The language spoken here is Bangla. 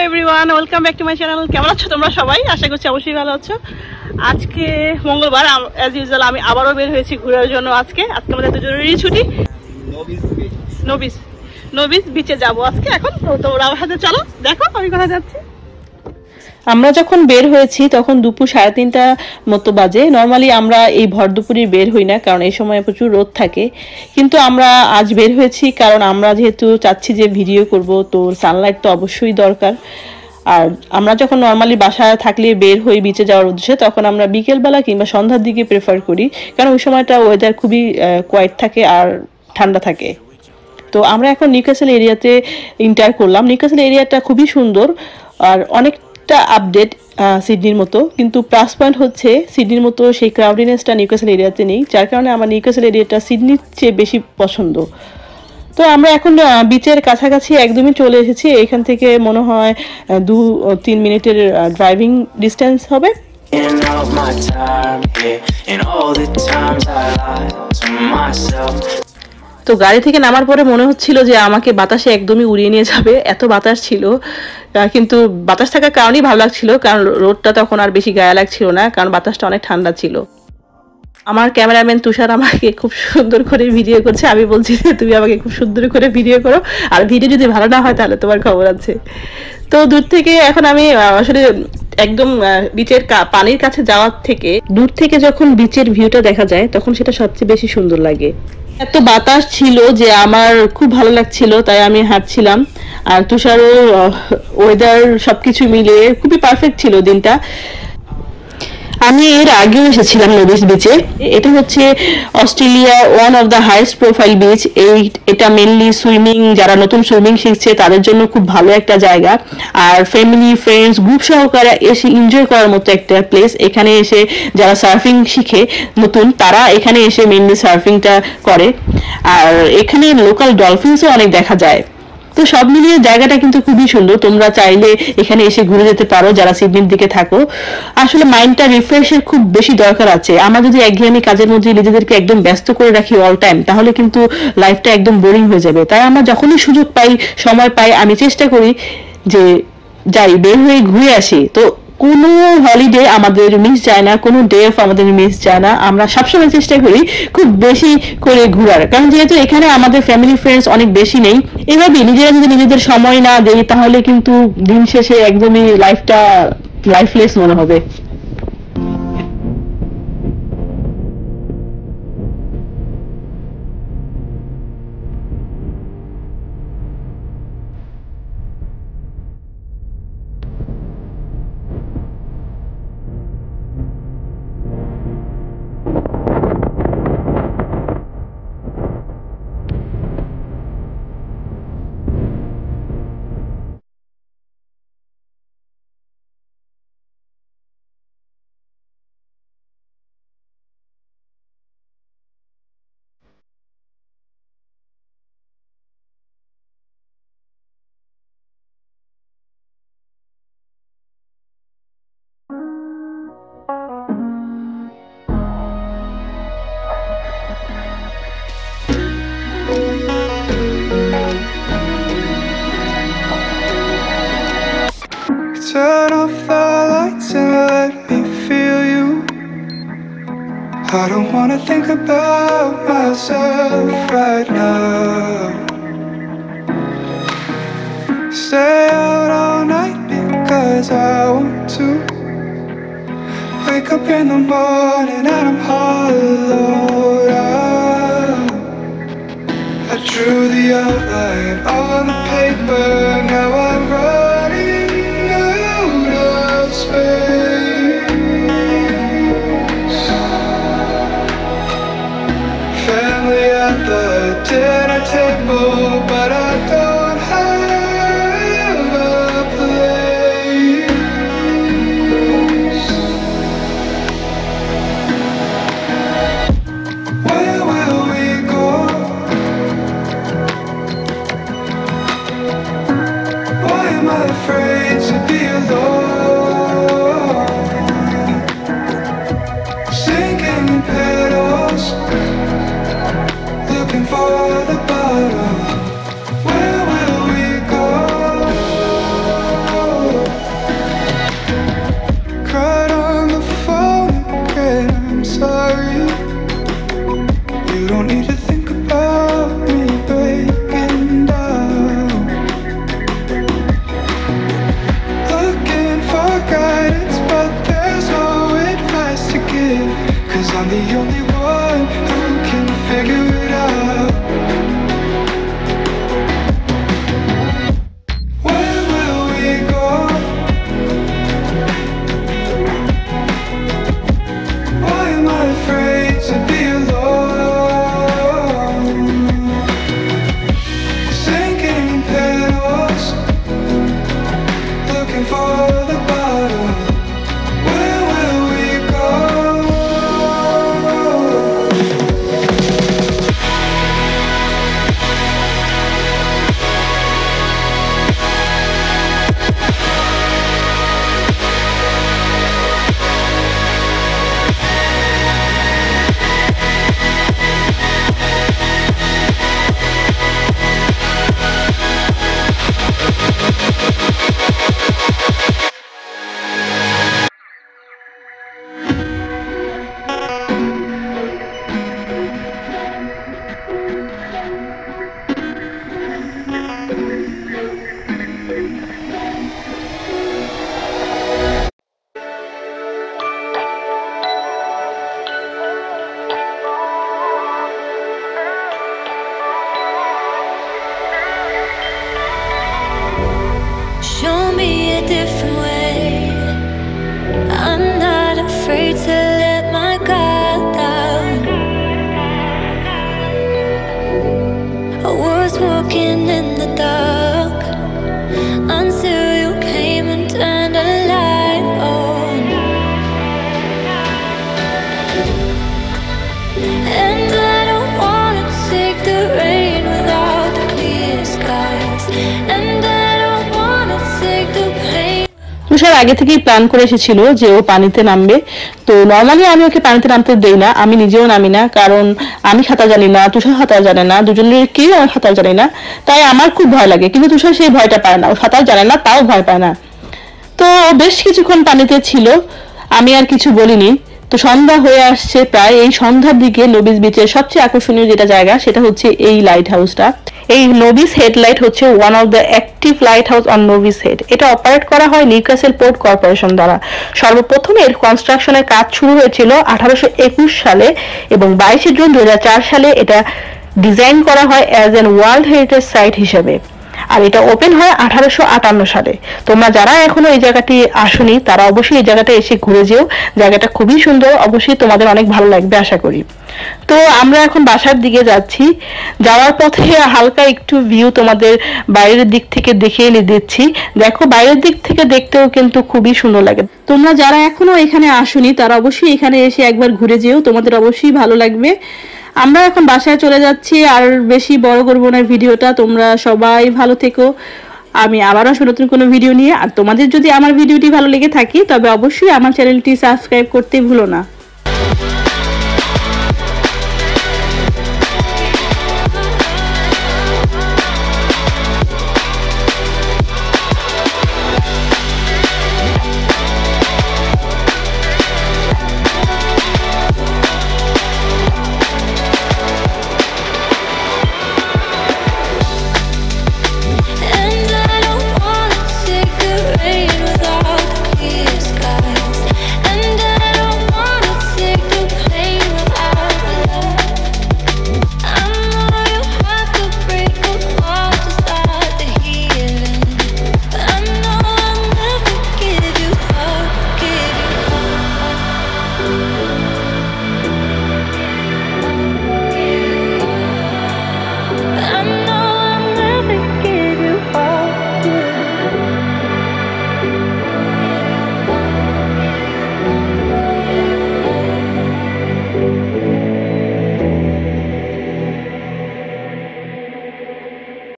Everyone, welcome back to my channel. কেমন আছো তোমরা সবাই? আশা করছি অবশ্যই ভালো আছো। আজকে মঙ্গলবার, অ্যাজ ইউজুয়াল আমি আবারও বের হয়েছি ঘোরার জন্য। আজকে আমাদের তো জরুরি ছুটি, নবিস বিচে যাবো আজকে। এখন তো তোমরা আমার সাথে চলো, দেখো আমি কোথায় যাচ্ছি। আমরা যখন বের হয়েছি তখন দুপুর 3:30 মতো বাজে। নর্মালি আমরা এই ভর দুপুরে বের হই না, কারণ এই সময় প্রচুর রোদ থাকে। কিন্তু আমরা আজ বের হয়েছি কারণ আমরা যেহেতু চাচ্ছি যে ভিডিও করব, তো সানলাইট তো অবশ্যই দরকার। আর আমরা যখন নর্মালি বাসায় থাকলে বের হই বিচে যাওয়ার উদ্দেশ্যে, তখন আমরা বিকেলবেলা কিংবা সন্ধ্যার দিকে প্রেফার করি, কারণ ওই সময়টা ওয়েদার খুবই কোয়াইট থাকে আর ঠান্ডা থাকে। তো আমরা এখন নিউক্যাসল এরিয়াতে ইন্টার করলাম। নিউক্যাসল এরিয়াটা খুবই সুন্দর আর অনেকটা আপডেট সিডনির মতো, কিন্তু প্লাস পয়েন্ট হচ্ছে সিডনির মতো সেই ক্রাউডিনেসটা নিউক্যাসল এরিয়াতে নেই, যার কারণে আমার নিউক্যাসল এরিয়াটা সিডনির চেয়ে বেশি পছন্দ। তো আমরা এখন বিচের কাছাকাছি একদমই চলে এসেছি। এখান থেকে মনে হয় 2-3 মিনিটের ড্রাইভিং ডিস্টেন্স হবে। তো গাড়ি থেকে নামার পরে মনে হচ্ছিল যে আমাকে বাতাসে একদমই উড়িয়ে নিয়ে যাবে, এত বাতাস ছিল। কিন্তু বাতাস থাকার কারণেই ভালো লাগছিল, কারণ রোদটা তখন আর বেশি গায়ে লাগছিল না, কারণ বাতাসটা অনেক ঠান্ডা ছিল। আমার ক্যামেরাম্যান তুষার আমাকে খুব সুন্দর করে ভিডিও করছে। আমি বলছি যে তুমি আমাকে খুব সুন্দর করে ভিডিও করো, আর ভিডিও যদি ভালো না হয় তাহলে তোমার খবর আছে। তো দূর থেকে এখন আমি আসলে একদম বিচের পানির কাছে যাওয়ার থেকে দূর থেকে যখন বিচের ভিউটা দেখা যায় তখন সেটা সবচেয়ে বেশি সুন্দর লাগে। এত বাতাস ছিল যে আমার খুব ভালো লাগছিল, তাই আমি হাঁটছিলাম। আর তুষারও ওয়েদার সবকিছু মিলিয়ে খুবই পারফেক্ট ছিল দিনটা। আমি এর আগেও এসেছিলাম নবিস বিচে। এটা হচ্ছে Australia one of the highest profile beach. এটা মেনলি সুইমিং, যারা নতুন সুইমিং শিখছে তাদের জন্য খুব ভালো একটা জায়গা। আর ফ্যামিলি ফ্রেন্ডস গ্রুপ সহকারে এসে এনজয় করার মতো একটা প্লেস। এখানে এসে যারা সার্ফিং শিখে নতুন, তারা এখানে এসে মেনলি সার্ফিংটা করে। আর এখানে লোকাল ডলফিনসও অনেক দেখা যায়। তো সব মিলিয়ে জায়গাটা কিন্তু খুবই সুন্দর। তোমরা চাইলে এখানে এসে ঘুরে যেতে পারো যারা সিডনির দিকে থাকো। আসলে মাইন্ডটা রিফ্রেশের খুব বেশি দরকার আছে। আমরা যদি একঘেয়েমি কাজের মধ্যে নিজেদেরকে একদম ব্যস্ত করে রাখি অল টাইম, তাহলে কিন্তু লাইফটা একদম বোরিং হয়ে যাবে। তাই আমরা যখনই সুযোগ পাই, সময় পাই, আমি চেষ্টা করি যে যাই, বের হয়ে ঘুরে আসি। তো কোনো হলিডে আমাদের মিস যায় না, কোনো ডে অফ আমাদের মিস যায় না। আমরা সবসময় চেষ্টা করি খুব বেশি করে ঘোরার, কারণ যেহেতু এখানে আমাদের ফ্যামিলি ফ্রেন্ডস অনেক বেশি নেই। এভাবে নিজেরা যদি নিজেদের সময় না দেই, তাহলে কিন্তু দিন শেষে একদমই লাইফটা লাইফলেস মনে হবে। Turn off the lights and let me feel you. I don't wanna think about myself right now. Stay out all night because I want to. Wake up in the morning and I'm hollowed out. I drew the outline on the paper, now I'm running out of space. Family at the dinner table, but I don't have a place. Where will we go? Why am I afraid to be alone? Sinking in petals, looking for the sorry. You don't need to think about me breaking down. Looking for guidance, but there's no advice to give, 'cause I'm the only one who can figure it out. Where will we go? Why am I afraid to be alone? Sinking petals, looking for the bottom. Where will we go? Show me a different way. I'm not afraid to let my guard down. I was walking in the dark until you came and turned a light on. And I don't wanna take the rain without the clear skies. And I don't wanna take the pain. তুষার আগে থেকেই প্ল্যান করে এসেছিল যে ও পানিতে নামবে। তো নর্মালি আমি ওকে পানিতে নামতে দেই না, আমি নিজেও নামি না, কারণ আমি সাঁতার জানি না, তুষার সাঁতার জানে না, দুজনের কেউ আমি সাঁতার জানি না, তাই আমার খুব ভয় লাগে। কিন্তু তুষার সেই ভয়টা পায় না, ও সাঁতার জানে না তাও ভয় পায় না। তো বেশ কিছুক্ষণ পানিতে ছিল, আমি আর কিছু বলিনি। তো সন্ধ্যা হয়ে আসছে প্রায়, এই সন্ধ্যার দিকে নবিস বিচের সবচেয়ে আকর্ষণীয় যেটা জায়গা সেটা হচ্ছে এই লাইট হাউসটা। এই নবিস হেডলাইট হচ্ছে one of the active lighthouse on নবিস হেড। এটা অপারেট করা হয় নিউক্যাসল পোর্ট কর্পোরেশন দ্বারা। সর্বপ্রথম এর কনস্ট্রাকশনের কাজ শুরু হয়েছিল 1821 সালে এবং 22 জুন 2004 সালে এটা ডিজাইন করা হয় as an world heritage site হিসেবে। আর এটা ওপেন হয় 1858 সালে। তোমরা যারা এখনো এই জায়গাটি আসোনি তারা অবশ্যই এই জায়গাটা এসে ঘুরে যেও, জায়গাটা খুবই সুন্দর, অবশ্যই তোমাদের অনেক ভালো লাগবে আশা করি। তো আমরা এখন বাসার দিকে যাচ্ছি, যাওয়ার পথে হালকা একটু ভিউ তোমাদের বাইরের দিক থেকে দেখিয়ে দিচ্ছি। দেখো বাইরের দিক থেকে দেখতেও কিন্তু খুবই সুন্দর লাগে। তোমরা যারা এখনো এখানে আসোনি তারা অবশ্যই এখানে এসে একবার ঘুরে যেও, তোমাদের অবশ্যই ভালো লাগবে। আমরা এখন বাসায় চলে যাচ্ছি, আর বেশি বড় করবো না ভিডিওটা। তোমরা সবাই ভালো থেকো, আমি আবার আসবো নতুন কোনো ভিডিও নিয়ে। আর তোমাদের যদি আমার ভিডিওটি ভালো লেগে থাকে তবে অবশ্যই আমার চ্যানেলটি সাবস্ক্রাইব করতে ভুলো না।